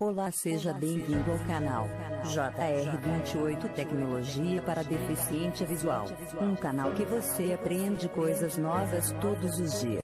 Olá, seja bem-vindo ao canal JR28 Tecnologia para Deficiente Visual. Um canal que você aprende coisas novas todos os dias.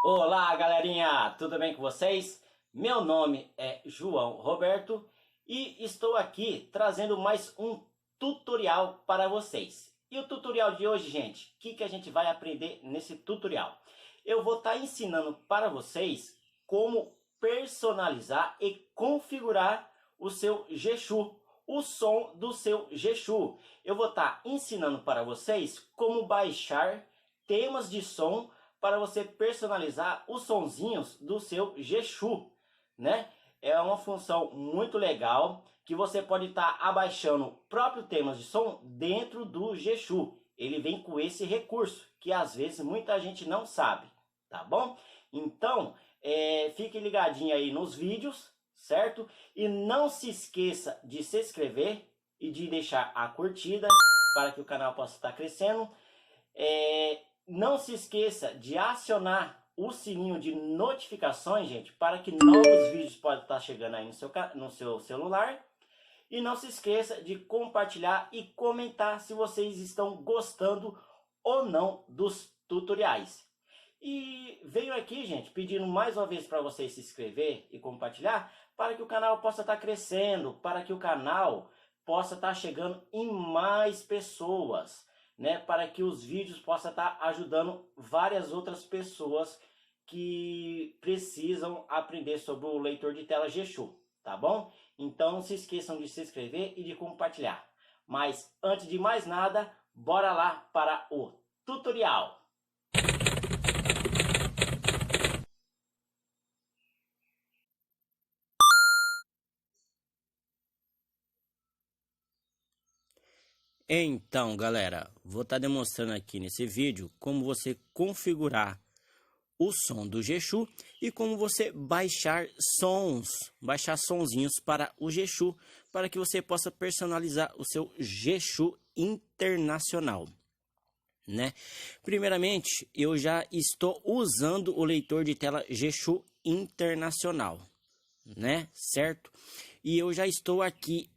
Olá, galerinha! Tudo bem com vocês? Meu nome é João Roberto e estou aqui trazendo mais um tutorial para vocês. E o tutorial de hoje, gente, o que a gente vai aprender nesse tutorial? Eu vou estar ensinando para vocês como personalizar e configurar o seu G-Shu, o som do seu G-Shu. Eu vou estar ensinando para vocês como baixar temas de som para você personalizar os sonzinhos do seu G-Shu, né? É uma função muito legal que você pode estar abaixando próprios temas de som dentro do G-Shu. Ele vem com esse recurso que às vezes muita gente não sabe, tá bom? Então, fique ligadinho aí nos vídeos, certo? E não se esqueça de se inscrever e de deixar a curtida para que o canal possa estar crescendo. Não se esqueça de acionar o sininho de notificações, gente, para que novos vídeos possam estar chegando aí no seu celular. E não se esqueça de compartilhar e comentar se vocês estão gostando ou não dos tutoriais. E venho aqui, gente, pedindo mais uma vez para vocês se inscrever e compartilhar, para que o canal possa estar crescendo, para que o canal possa estar chegando em mais pessoas, né, para que os vídeos possam estar ajudando várias outras pessoas que precisam aprender sobre o leitor de tela G-Shu, tá bom? Então não se esqueçam de se inscrever e de compartilhar. Mas antes de mais nada, bora lá para o tutorial. Então, galera, vou estar demonstrando aqui nesse vídeo como você configurar o som do G-Shu e como você baixar sonzinhos para o G-Shu, para que você possa personalizar o seu G-Shu internacional, né? Primeiramente, eu já estou usando o leitor de tela G-Shu internacional, né? Certo? E eu já estou aqui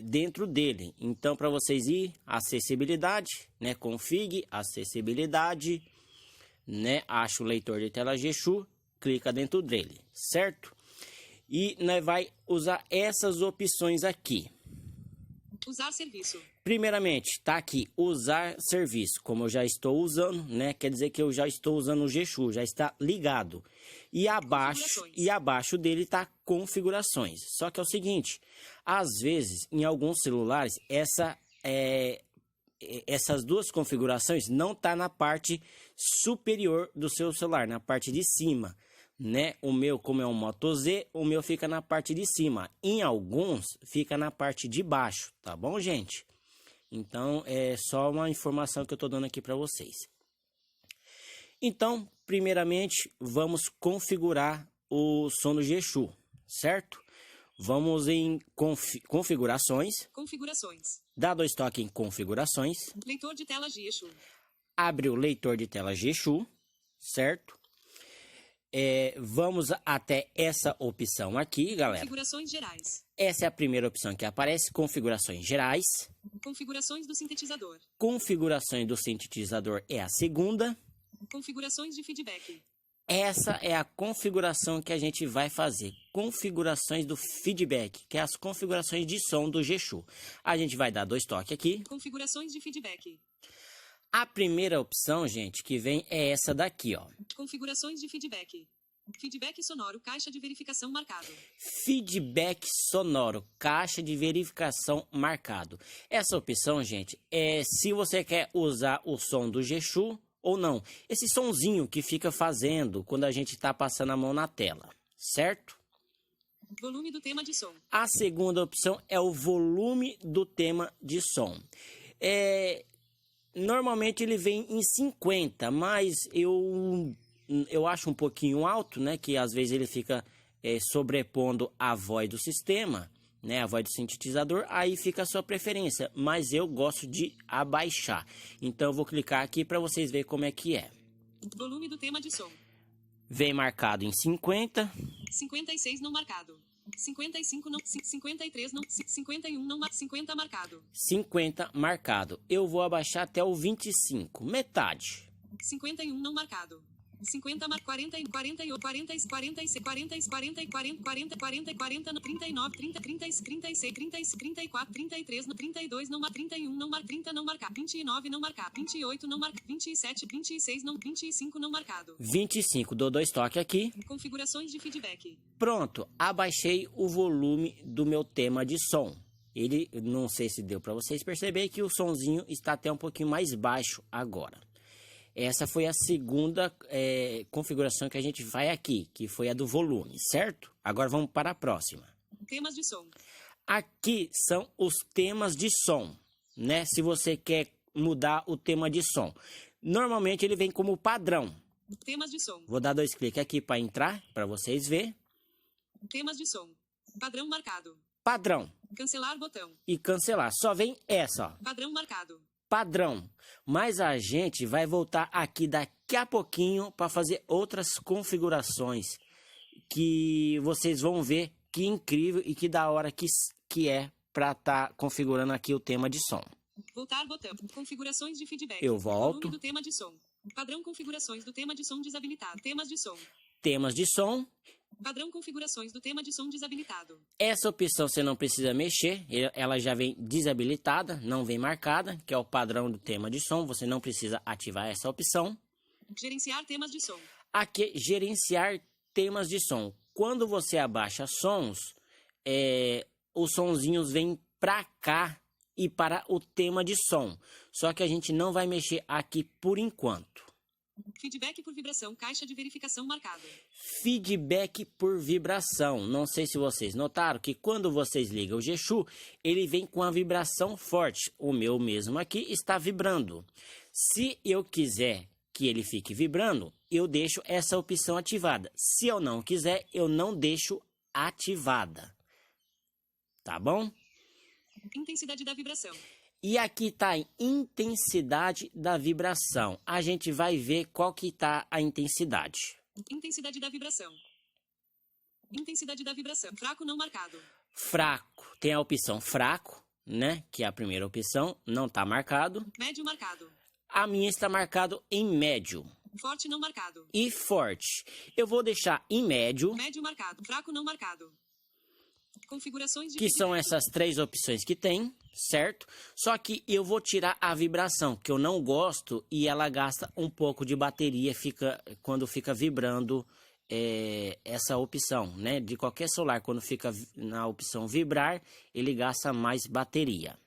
dentro dele. Então, para vocês ir, acessibilidade, né? Config, acessibilidade, né? Acha o leitor de tela G-Shu, clica dentro dele, certo? E nós vai usar essas opções aqui. Usar serviço. Primeiramente, tá aqui, usar serviço. Como eu já estou usando, né? Quer dizer que eu já estou usando o G-Shu, já está ligado. E abaixo dele tá configurações. Só que é o seguinte, às vezes, em alguns celulares, essas duas configurações não tá na parte superior do seu celular, na parte de cima, né? O meu, como é um Moto Z, o meu fica na parte de cima. Em alguns, fica na parte de baixo, tá bom, gente? Então, é só uma informação que eu tô dando aqui para vocês. Então, primeiramente, vamos configurar o som do G-Shu, certo? Vamos em configurações. Configurações. Dá dois toques em configurações. Leitor de tela G-Shu. Abre o leitor de tela G-Shu, certo? Vamos até essa opção aqui, galera. Configurações gerais. Essa é a primeira opção que aparece, configurações gerais. Configurações do sintetizador. Configurações do sintetizador é a segunda. Configurações de feedback. Essa é a configuração que a gente vai fazer. Configurações do feedback, que é as configurações de som do G-Shu. A gente vai dar dois toques aqui. Configurações de feedback. A primeira opção, gente, que vem é essa daqui, ó. Configurações de feedback. Feedback sonoro, caixa de verificação marcado. Feedback sonoro, caixa de verificação marcado. Essa opção, gente, é se você quer usar o som do G-Shu ou não. Esse sonzinho que fica fazendo quando a gente está passando a mão na tela, certo? Volume do tema de som. A segunda opção é o volume do tema de som. Normalmente ele vem em 50, mas eu acho um pouquinho alto, né? Que às vezes ele fica sobrepondo a voz do sistema, né, a voz do sintetizador, aí fica a sua preferência, mas eu gosto de abaixar. Então eu vou clicar aqui para vocês verem como é que é. Volume do tema de som. Vem marcado em 50. 56 não marcado. 55 não, 53 não, 51 não, 50 marcado. 50 marcado. Eu vou abaixar até o 25, metade. 51 não marcado. 50 mar 40 e 40 e 40 40 40 40 40 40 40 40 no 39 30 30 36 30 34 33 no 32 não mar 31 não mar 30 não marcar 29 não marcar 28 não marcar 27 26 não 25 não marcado. 25, dou 2 toques aqui. Configurações de feedback. Pronto, abaixei o volume do meu tema de som. Ele, não sei se deu para vocês perceberem que o sonzinho está até um pouquinho mais baixo agora. Essa foi a segunda configuração que a gente vai aqui, que foi a do volume, certo? Agora vamos para a próxima. Temas de som. Aqui são os temas de som, né? Se você quer mudar o tema de som. Normalmente ele vem como padrão. Temas de som. Vou dar 2 cliques aqui para entrar, para vocês verem. Temas de som. Padrão marcado. Padrão. Cancelar botão. E cancelar. Só vem essa, ó. Padrão marcado. Padrão, mas a gente vai voltar aqui daqui a pouquinho para fazer outras configurações que vocês vão ver que incrível e que da hora que é para estar configurando aqui o tema de som. Voltar botão. Configurações de feedback. Eu volto. Volume do tema de som. Padrão configurações do tema de som desabilitado. Temas de som. Temas de som. Padrão configurações do tema de som desabilitado. Essa opção você não precisa mexer, ela já vem desabilitada, não vem marcada, que é o padrão do tema de som, você não precisa ativar essa opção. Gerenciar temas de som. Aqui, gerenciar temas de som. Quando você abaixa sons, os sonzinhos vêm para cá e para o tema de som. Só que a gente não vai mexer aqui por enquanto. Feedback por vibração, caixa de verificação marcado. Feedback por vibração. Não sei se vocês notaram que quando vocês ligam o G-Shu, ele vem com a vibração forte. O meu mesmo aqui está vibrando. Se eu quiser que ele fique vibrando, eu deixo essa opção ativada. Se eu não quiser, eu não deixo ativada. Tá bom? Intensidade da vibração. E aqui está a intensidade da vibração. A gente vai ver qual que está a intensidade. Intensidade da vibração. Intensidade da vibração. Fraco não marcado. Fraco. Tem a opção fraco, né? Que é a primeira opção. Não está marcado. Médio marcado. A minha está marcado em médio. Forte não marcado. E forte. Eu vou deixar em médio. Médio marcado. Fraco não marcado. Configurações de que são essas 3 opções que tem, certo? Só que eu vou tirar a vibração, que eu não gosto e ela gasta um pouco de bateria quando fica vibrando essa opção, né? De qualquer celular, quando fica na opção vibrar, ele gasta mais bateria.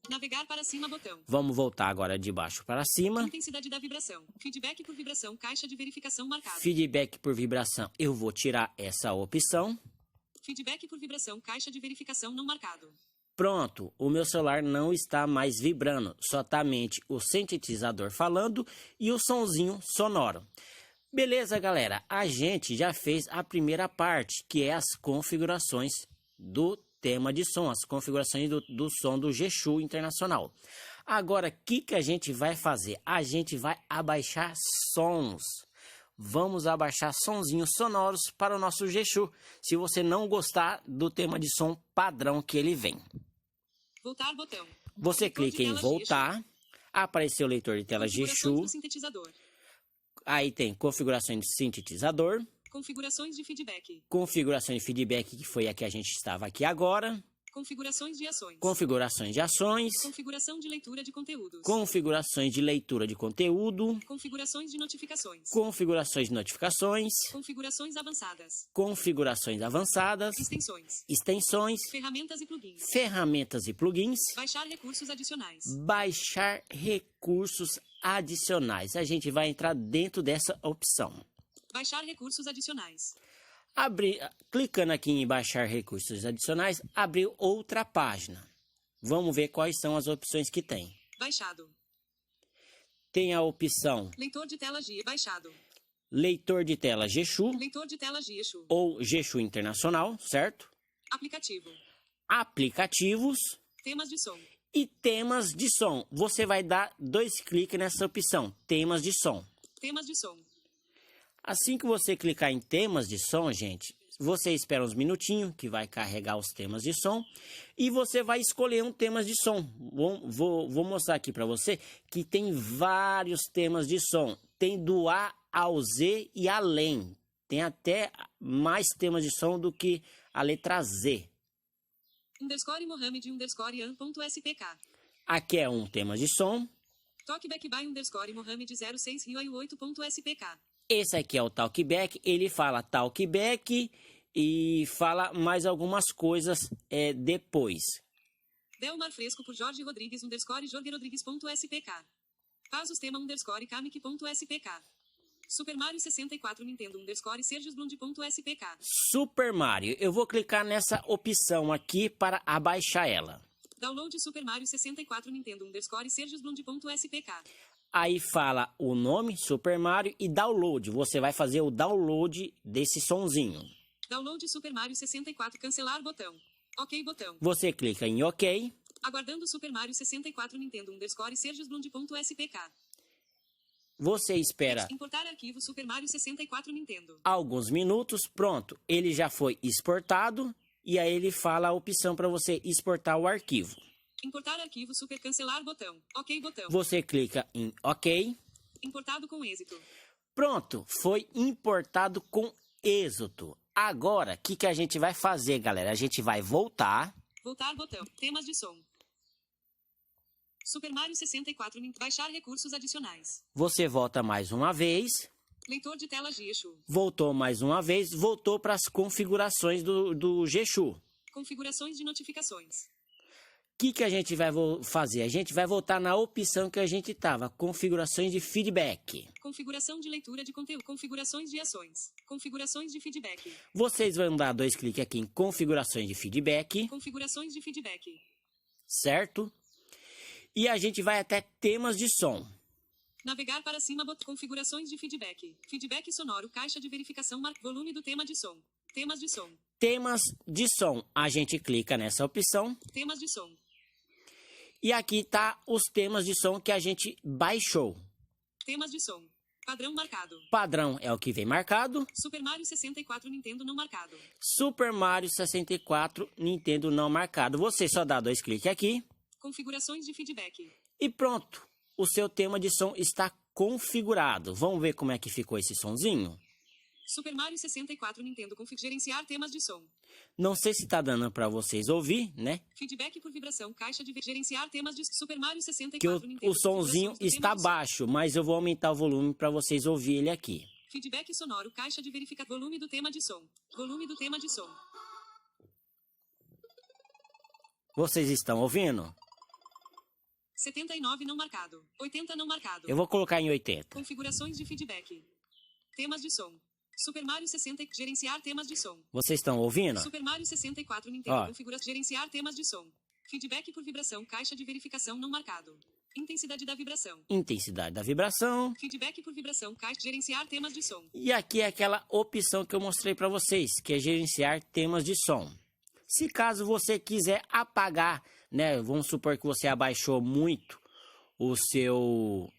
Navegar para cima, botão. Vamos voltar agora de baixo para cima. Intensidade da vibração. Feedback por vibração, caixa de verificação marcado. Feedback por vibração, eu vou tirar essa opção. Feedback por vibração, caixa de verificação não marcado. Pronto, o meu celular não está mais vibrando, somente o sintetizador falando e o sonzinho sonoro. Beleza, galera? A gente já fez a primeira parte, que é as configurações do tema de som, as configurações do som do G-Shu Internacional. Agora, o que a gente vai fazer? A gente vai abaixar sons. Vamos abaixar sonzinhos sonoros para o nosso G-Shu, se você não gostar do tema de som padrão que ele vem. Voltar botão. Você clica em voltar, apareceu o leitor de tela G-Shu, aí tem configurações de sintetizador, configurações de feedback, configurações de feedback, que foi a que a gente estava aqui agora, configurações de ações, configurações de ações, configuração de leitura de conteúdos, configurações de leitura de conteúdo, configurações de notificações, configurações de notificações, configurações avançadas, configurações avançadas, extensões, ferramentas e plugins, baixar recursos adicionais, baixar recursos adicionais. A gente vai entrar dentro dessa opção. Baixar recursos adicionais. Clicando aqui em baixar recursos adicionais, abriu outra página. Vamos ver quais são as opções que tem. Baixado. Tem a opção leitor de tela G, baixado. Leitor de tela G-Shu. Leitor de tela G-Shu. Ou G-Shu Internacional, certo? Aplicativo. aplicativos Temas de som. e temas de som. Você vai dar 2 cliques nessa opção, temas de som. Temas de som. Assim que você clicar em temas de som, gente, você espera uns minutinhos que vai carregar os temas de som e você vai escolher um tema de som. Vou mostrar aqui para você que tem vários temas de som. Tem do A ao Z e além. Tem até mais temas de som do que a letra Z. Underscore Mohamed underscore an.spk. Aqui é um tema de som. Talkback by underscore Mohamed 06 Rio 8.spk. Esse aqui é o Talkback. Ele fala Talkback e fala mais algumas coisas depois. Delmar Fresco por Jorge Rodrigues underscore Jorge Rodrigues.spk. Pazos tema underscore Kamic.spk. Super Mario 64 Nintendo underscore Sergiusblund.spk. Super Mario. Eu vou clicar nessa opção aqui para abaixar ela. Download Super Mario 64 Nintendo underscore Sergiusblund.spk. Aí fala o nome, Super Mario, e download. Você vai fazer o download desse sonzinho. Download Super Mario 64 cancelar botão. Ok botão. Você clica em OK. Aguardando Super Mario 64 Nintendo underscore Sergiusblund.spk. Você espera Importar arquivo Super Mario 64 Nintendo. alguns minutos. Pronto, ele já foi exportado. E aí ele fala a opção para você exportar o arquivo. Importar arquivo Super cancelar botão. Ok botão. Você clica em OK. Importado com êxito. Pronto, foi importado com êxito. Agora, o que a gente vai fazer, galera? A gente vai voltar. Voltar botão. Temas de som. Super Mario 64 baixar recursos adicionais. Você volta mais uma vez. Leitor de tela Geshu. Voltou mais uma vez. Voltou para as configurações do Geshu. Configurações de notificações. O que a gente vai fazer? A gente vai voltar na opção que a gente estava. Configurações de feedback. Configuração de leitura de conteúdo. Configurações de ações. Configurações de feedback. Vocês vão dar 2 cliques aqui em configurações de feedback. Configurações de feedback. Certo? E a gente vai até temas de som. Navegar para cima, configurações de feedback. Feedback sonoro, caixa de verificação, volume do tema de som. Temas de som. Temas de som. A gente clica nessa opção. Temas de som. E aqui tá os temas de som que a gente baixou. Temas de som. Padrão marcado. Padrão é o que vem marcado. Super Mario 64 Nintendo não marcado. Super Mario 64 Nintendo não marcado. Você só dá 2 cliques aqui. Configurações de feedback. E pronto. O seu tema de som está configurado. Vamos ver como é que ficou esse sonzinho? Super Mario 64 Nintendo gerenciar temas de som. Não sei se tá dando para vocês ouvir, né? Feedback por vibração, caixa de gerenciar temas de Super Mario 64 Que Nintendo. o sonzinho está baixo, mas eu vou aumentar o volume para vocês ouvirem ele aqui. Feedback sonoro, caixa de verificar volume do tema de som. Volume do tema de som. Vocês estão ouvindo? 79 não marcado. 80 não marcado. Eu vou colocar em 80. Configurações de feedback. Temas de som. Super Mario 60 gerenciar temas de som. Vocês estão ouvindo? Super Mario 64 Nintendo Ó. configura gerenciar temas de som. Feedback por vibração, caixa de verificação não marcado. Intensidade da vibração. Intensidade da vibração. Feedback por vibração, caixa gerenciar temas de som. E aqui é aquela opção que eu mostrei para vocês, que é gerenciar temas de som. Se caso você quiser apagar, né, vamos supor que você abaixou muito o seu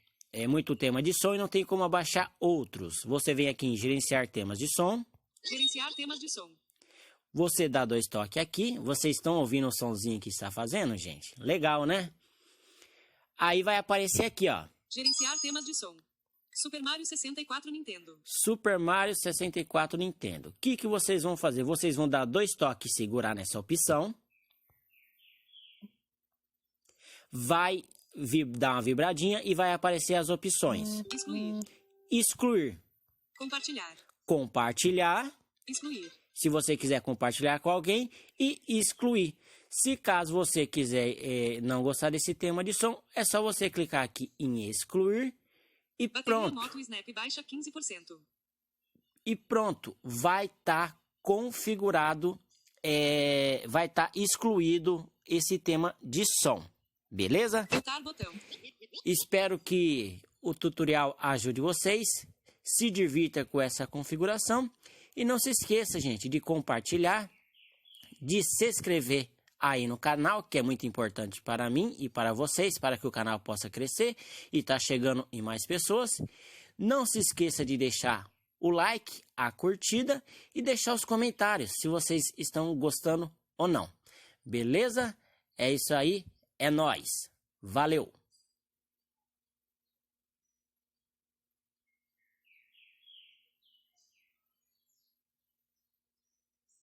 muito tema de som e não tem como abaixar outros. Você vem aqui em gerenciar temas de som. Gerenciar temas de som. Você dá 2 toques aqui. Vocês estão ouvindo o sonzinho que está fazendo, gente? Legal, né? Aí vai aparecer aqui, ó. Gerenciar temas de som. Super Mario 64 Nintendo. Super Mario 64 Nintendo. O que vocês vão fazer? Vocês vão dar 2 toques e segurar nessa opção. Vai dar uma vibradinha e vai aparecer as opções. Excluir. Excluir. Compartilhar. Compartilhar. Excluir. Se você quiser compartilhar com alguém. E excluir. Se caso você quiser não gostar desse tema de som, é só você clicar aqui em excluir. E Bateria pronto. moto Snap baixa 15%. E pronto. Vai estar configurado. Vai estar excluído esse tema de som. Beleza? Voltar botão. Espero que o tutorial ajude vocês. Se divirta com essa configuração. E não se esqueça, gente, de compartilhar, de se inscrever aí no canal, que é muito importante para mim e para vocês, para que o canal possa crescer e tá chegando em mais pessoas. Não se esqueça de deixar o like, a curtida e deixar os comentários se vocês estão gostando ou não. Beleza? É isso aí, é nóis. Valeu!